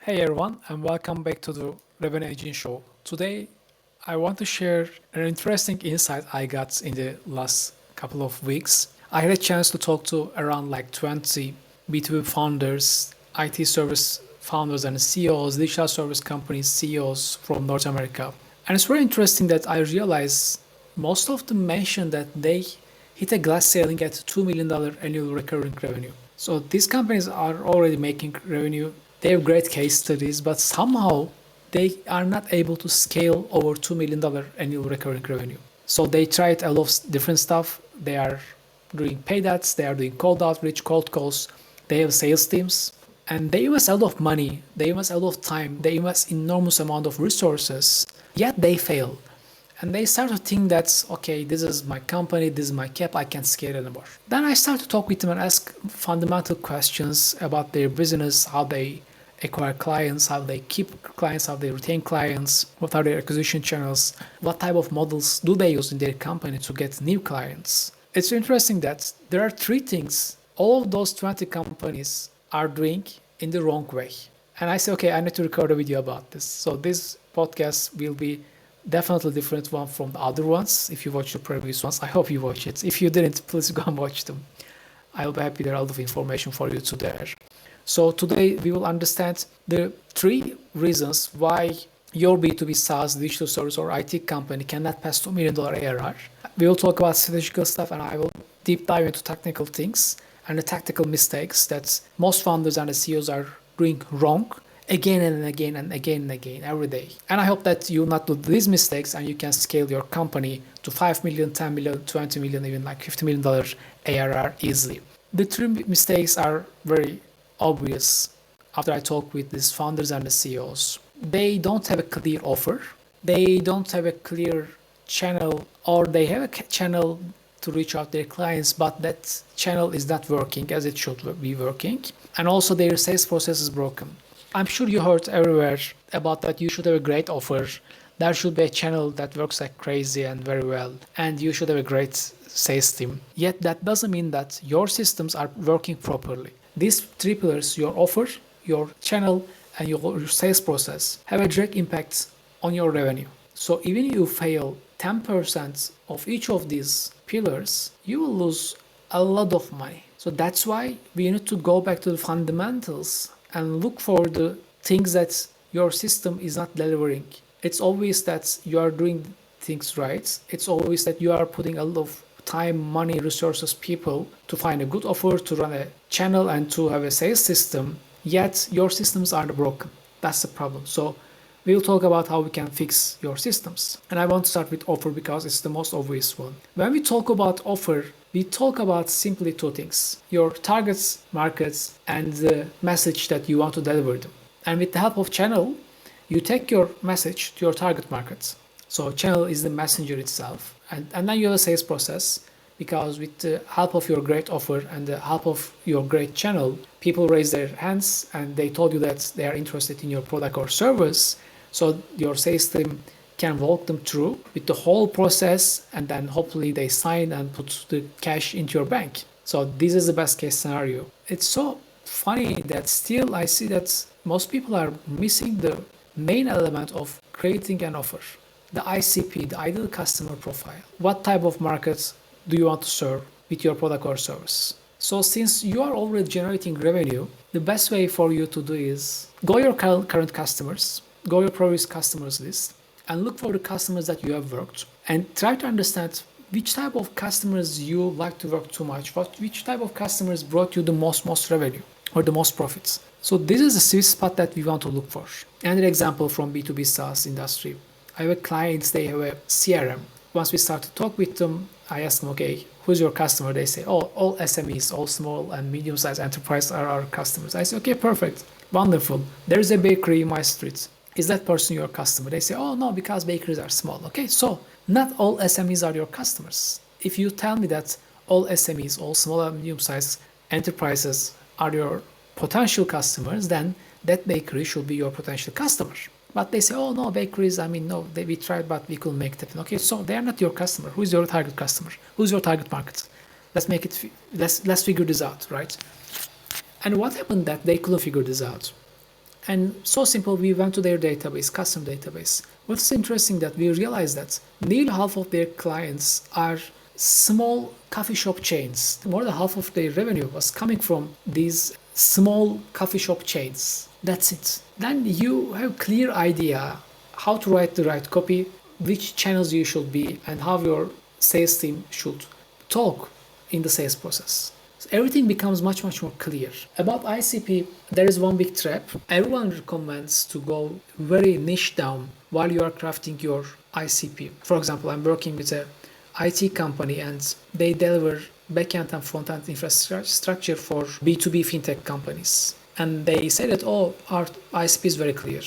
Hey everyone, and welcome back to the Revenue Engine Show. Today, I want to share an interesting insight I got in the last couple of weeks. I had a chance to talk to around like 20 B2B founders, IT service founders, and CEOs, digital service companies CEOs from North America. And it's very interesting that I realized most of them mentioned that they hit a glass ceiling at $2 million annual recurring revenue. So these companies are already making revenue. They have great case studies, but somehow they are not able to scale over $2 million annual recurring revenue. So they tried a lot of different stuff. They are doing paid ads, they are doing cold outreach, cold calls. They have sales teams, and they invest a lot of money, they invest a lot of time, they invest enormous amount of resources, yet they fail. And they start to think that, okay, this is my company, this is my cap, I can't scale anymore. Then I start to talk with them and ask fundamental questions about their business, how they acquire clients, how they keep clients, how they retain clients, what are their acquisition channels, what type of models do they use in their company to get new clients. It's interesting that there are three things all of those 20 companies are doing in the wrong way. And I say, okay, I need to record a video about this. So this podcast will be definitely different one from the other ones. If you watch the previous ones, I hope you watch it. If you didn't, please go and watch them. I'll be happy there are a lot of information for you to there. So today we will understand the three reasons why your B2B SaaS, digital service or IT company cannot pass $2 million ARR. We will talk about strategical stuff and I will deep dive into technical things and the tactical mistakes that most founders and the CEOs are doing wrong again and again and again and again every day. And I hope that you will not do these mistakes and you can scale your company to 5 million, 10 million, 20 million, even like $50 million ARR easily. The three mistakes are very obvious after I talk with these founders and the CEOs. They don't have a clear offer. They don't have a clear channel, or they have a channel to reach out their clients, but that channel is not working as it should be working. And also their sales process is broken. I'm sure you heard everywhere about that you should have a great offer. There should be a channel that works like crazy and very well, and you should have a great sales team. Yet that doesn't mean that your systems are working properly. These three pillars, your offer, your channel, and your sales process, have a direct impact on your revenue. So even if you fail 10% of each of these pillars, you will lose a lot of money. So that's why we need to go back to the fundamentals and look for the things that your system is not delivering. It's always that you are doing things right. It's always that you are putting a lot of time, money, resources, people to find a good offer, to run a channel and to have a sales system, yet your systems are broken. That's the problem. So we'll talk about how we can fix your systems. And I want to start with offer because it's the most obvious one. When we talk about offer, we talk about simply two things: your targets, markets, and the message that you want to deliver them. And with the help of channel, you take your message to your target markets. So channel is the messenger itself. And then you have a sales process, because with the help of your great offer and the help of your great channel, people raise their hands and they told you that they are interested in your product or service. So your sales team can walk them through with the whole process, and then hopefully they sign and put the cash into your bank. So this is the best case scenario. It's so funny that still I see that most people are missing the main element of creating an offer. The ICP, the ideal customer profile. What type of markets do you want to serve with your product or service? So since you are already generating revenue, the best way for you to do is go your current customers, go your previous customers list, and look for the customers that you have worked, and try to understand which type of customers you like to work too much, which type of customers brought you the most revenue or the most profits. So this is the sweet spot that we want to look for. Another example from B2B SaaS industry. I have clients, they have a CRM. Once we start to talk with them, I ask them, okay, who's your customer? They say, oh, all SMEs, all small and medium-sized enterprise are our customers. I say, okay, perfect, wonderful. There's a bakery in my street. Is that person your customer? They say, oh, no, because bakeries are small. Okay, so not all SMEs are your customers. If you tell me that all SMEs, all small and medium-sized enterprises are your potential customers, then that bakery should be your potential customer. But they say, oh, no, bakeries, no, we tried, but we couldn't make that. Okay, so they are not your customer. Who is your target customer? Who's your target market? Let's figure this out, right? And what happened that they couldn't figure this out? And so simple, we went to their database, custom database. What's interesting that we realized that nearly half of their clients are small coffee shop chains. More than half of their revenue was coming from these small coffee shop chains. That's it. Then you have clear idea how to write the right copy, which channels you should be, and how your sales team should talk in the sales process. So everything becomes much, much more clear. About ICP, there is one big trap. Everyone recommends to go very niche down while you are crafting your ICP. For example, I'm working with a IT company and they deliver backend and frontend infrastructure for B2B fintech companies. And they say that, oh, our ICP is very clear.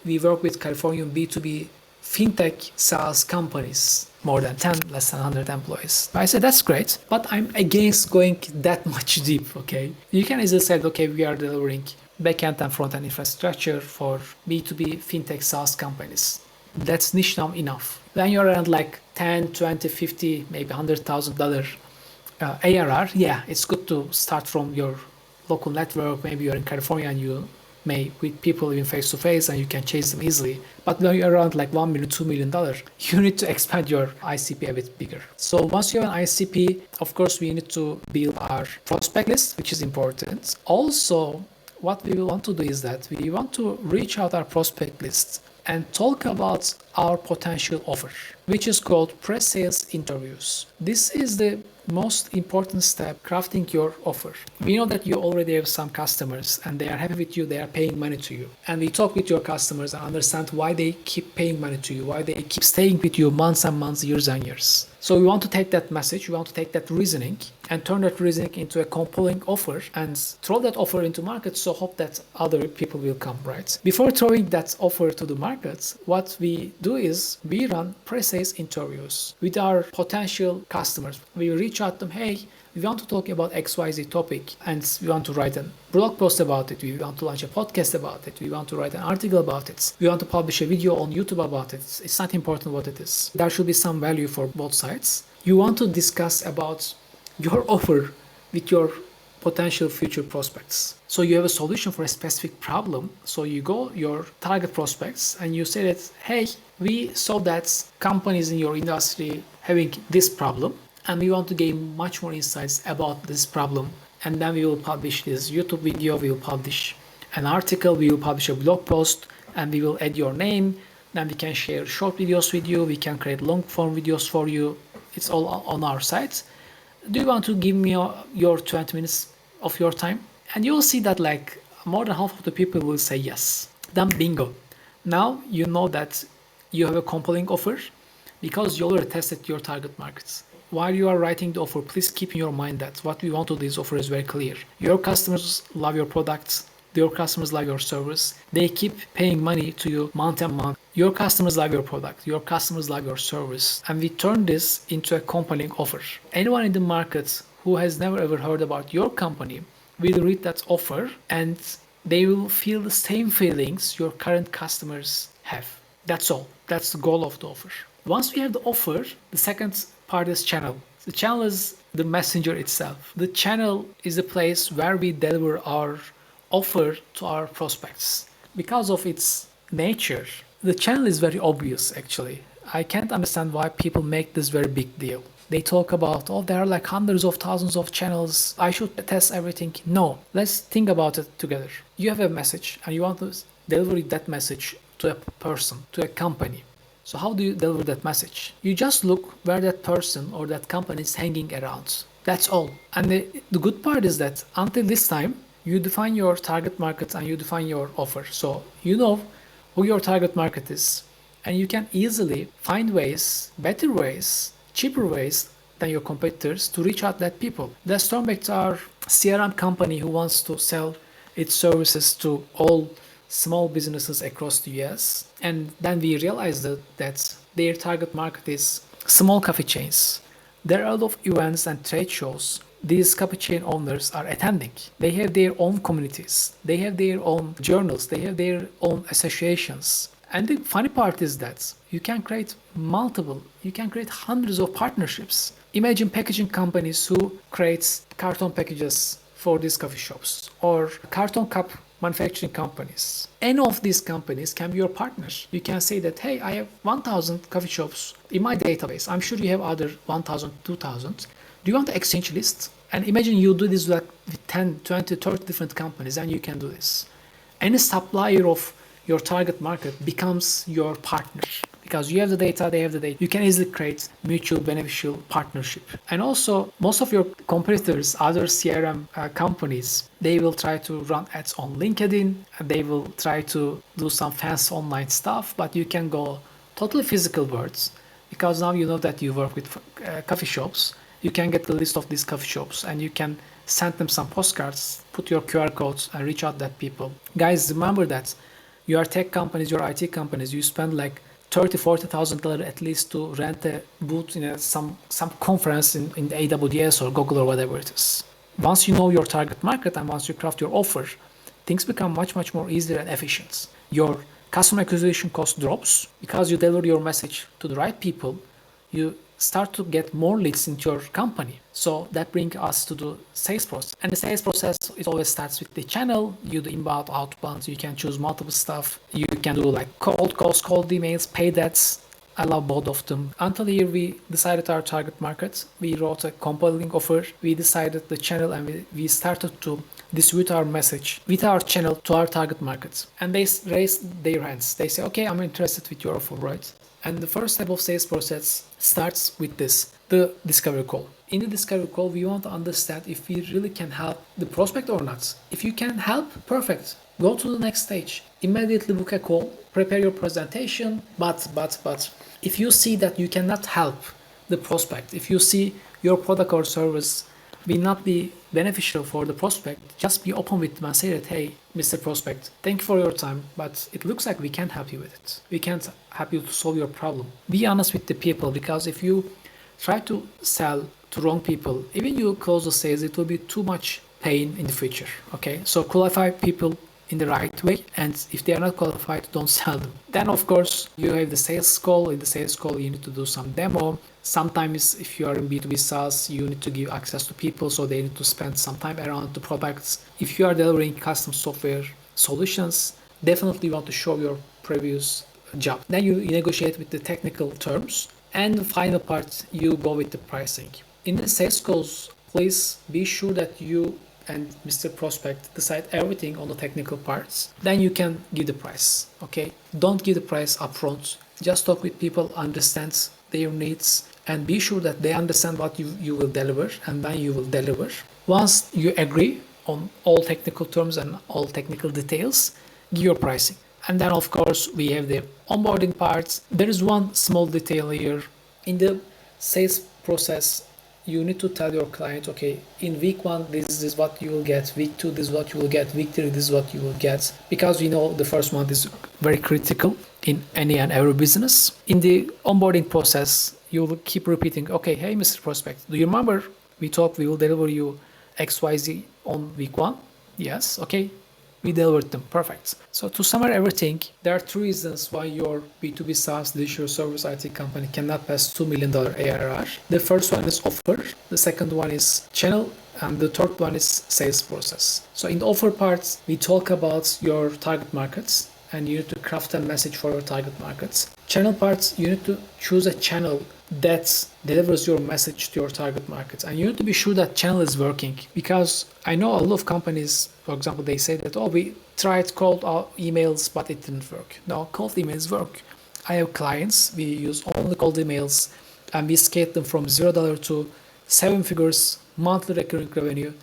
We work with Californian B2B fintech SaaS companies, more than 10, less than 100 employees. I said, that's great, but I'm against going that much deep, okay? You can easily say, okay, we are delivering backend and frontend infrastructure for B2B fintech SaaS companies. That's niche now enough. When you're around like 10, 20, 50, maybe $100,000 ARR, yeah, it's good to start from your local network. Maybe you're in California and you may with people even face to face and you can chase them easily. But when you're around like $1 million, $2 million, you need to expand your ICP a bit bigger. So once you have an ICP, of course, we need to build our prospect list, which is important. Also, what we want to do is that we want to reach out our prospect list and talk about our potential offer, which is called pre-sales interviews. This is the most important step, crafting your offer. We know that you already have some customers and they are happy with you, they are paying money to you. And we talk with your customers and understand why they keep paying money to you, why they keep staying with you months and months, years and years. So we want to take that message, we want to take that reasoning and turn that reasoning into a compelling offer and throw that offer into market, so hope that other people will come, right? Before throwing that offer to the market, what we do is we run pre-sales interviews with our potential customers. We reach out to them, hey, we want to talk about XYZ topic and we want to write a blog post about it. We want to launch a podcast about it. We want to write an article about it. We want to publish a video on YouTube about it. It's not important what it is. There should be some value for both sides. You want to discuss about your offer with your potential future prospects. So you have a solution for a specific problem. So you go your target prospects and you say that, hey, we saw that companies in your industry having this problem, and we want to gain much more insights about this problem. And then we will publish this YouTube video, we will publish an article, we will publish a blog post, and we will add your name. Then we can share short videos with you, we can create long form videos for you. It's all on our site. Do you want to give me your 20 minutes of your time? And you will see that like more than half of the people will say yes. Then bingo. Now you know that you have a compelling offer because you already tested your target markets. While you are writing the offer, please keep in your mind that what we want to do this offer is very clear. Your customers love your products. Your customers love your service. They keep paying money to you month and month. Your customers love your product. Your customers love your service. And we turn this into a compelling offer. Anyone in the market who has never ever heard about your company will read that offer and they will feel the same feelings your current customers have. That's all. That's the goal of the offer. Once we have the offer, the second part is channel. The channel is the messenger itself. The channel is the place where we deliver our offer to our prospects. Because of its nature, the channel is very obvious actually. I can't understand why people make this very big deal. They talk about, oh, there are like hundreds of thousands of channels. I should test everything. No, let's think about it together. You have a message and you want to deliver that message to a person, to a company. So how do you deliver that message? You just look where that person or that company is hanging around. That's all. And the good part is that until this time, you define your target market and you define your offer. So you know who your target market is. And you can easily find ways, better ways, cheaper ways than your competitors to reach out that people. Let's turn back to our CRM company who wants to sell its services to all small businesses across the US. And then we realized that their target market is small coffee chains. There are a lot of events and trade shows these coffee chain owners are attending. They have their own communities. They have their own journals. They have their own associations. And the funny part is that you can create hundreds of partnerships. Imagine packaging companies who create carton packages for these coffee shops, or carton cup manufacturing companies. Any of these companies can be your partners. You can say that, hey, I have 1,000 coffee shops in my database. I'm sure you have other 1,000, 2,000. Do you want to exchange list? And imagine you do this with 10, 20, 30 different companies, and you can do this. Any supplier of your target market becomes your partner because you have the data, they have the data. You can easily create mutual beneficial partnership. And also, most of your competitors, other CRM companies, they will try to run ads on LinkedIn, and they will try to do some fancy online stuff, but you can go totally physical words because now you know that you work with coffee shops. You can get the list of these coffee shops and you can send them some postcards, put your QR codes and reach out to that people. Guys, remember that your tech companies, your IT companies, you spend like $30,000-$40,000 at least to rent a booth in some conference in AWS or Google or whatever it is. Once you know your target market and once you craft your offer, things become much, much more easier and efficient. Your customer acquisition cost drops because you deliver your message to the right people. You start to get more leads into your company. So that brings us to the sales process. And the sales process, it always starts with the channel. You do inbound, outbound. You can choose multiple stuff. You can do like cold calls, cold emails, paid ads. I love both of them. Until here, we decided our target market. We wrote a compelling offer. We decided the channel and we started to distribute our message with our channel to our target market. And they raised their hands. They say, okay, I'm interested with your offer, right? And the first step of sales process starts with this, the discovery call. In the discovery call, we want to understand if we really can help the prospect or not. If you can help, perfect. Go to the next stage. Immediately book a call, prepare your presentation, but if you see that you cannot help the prospect, if you see your product or service will not be beneficial for the prospect, just be open with them and say that, hey, Mr. Prospect, thank you for your time, but it looks like we can't help you with it. We can't help you to solve your problem. Be honest with the people, because if you try to sell to wrong people, even you close the sales, it will be too much pain in the future. Okay, so qualify people in the right way, and if they are not qualified, don't sell them. Then of course you have the sales call. In the sales call you need to do some demo. Sometimes if you are in B2B SaaS, you need to give access to people, so they need to spend some time around the products. If you are delivering custom software solutions, definitely want to show your previous job. Then you negotiate with the technical terms, and the final part, you go with the pricing. In the sales calls, please be sure that you and Mr. Prospect decide everything on the technical parts. Then you can give the price. Okay, don't give the price upfront. Just talk with people, understand their needs, and be sure that they understand what you will deliver, and then you will deliver. Once you agree on all technical terms and all technical details, give your pricing. And then of course we have the onboarding parts. There is one small detail here. In the sales process, you need to tell your client, okay, in week 1, this is what you will get. Week 2, this is what you will get. Week 3, this is what you will get. Because we know the first month is very critical in any and every business. In the onboarding process, you will keep repeating, okay, hey, Mr. Prospect, do you remember we talked we will deliver you XYZ on week 1? Yes, okay. We delivered them. Perfect. So to summarize everything, there are 3 reasons why your B2B SaaS digital service IT company cannot pass $2 million ARR. The first one is offer. The second one is channel. And the third one is sales process. So in the offer part, we talk about your target markets, and you need to craft a message for your target markets. Channel parts, you need to choose a channel that delivers your message to your target markets, and you need to be sure that channel is working, because I know a lot of companies, for example, they say that, oh, we tried cold emails but it didn't work. No, cold emails work. I have clients, we use only cold emails and we scale them from $0 to 7 figures monthly recurring revenue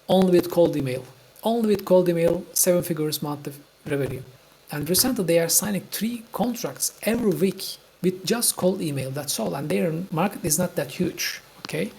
only with cold email. Only with cold email, 7 figures monthly revenue. And recently they are signing 3 contracts every week with just cold email, that's all, and their market is not that huge. Okay,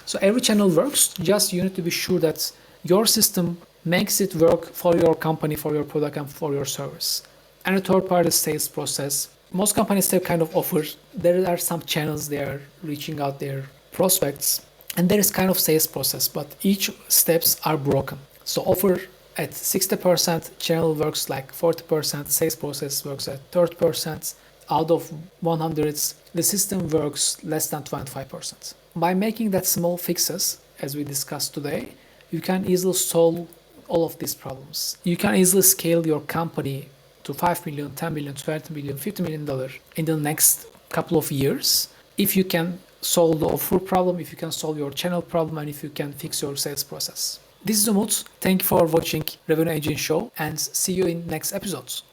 so every channel works, just you need to be sure that your system makes it work for your company, for your product, and for your service. And the third part is sales process. Most companies have kind of offers. There are some channels they are reaching out their prospects, and there is kind of sales process, but each steps are broken. So offer at 60%, channel works like 40%, sales process works at 30%. Out of 100, the system works less than 25%. By making that small fixes, as we discussed today, you can easily solve all of these problems. You can easily scale your company to 5 million, 10 million, 20 million, $50 million in the next couple of years if you can solve the offer problem, if you can solve your channel problem, and if you can fix your sales process. This is Umut. Thank you for watching Revenue Engine Show and see you in next episodes.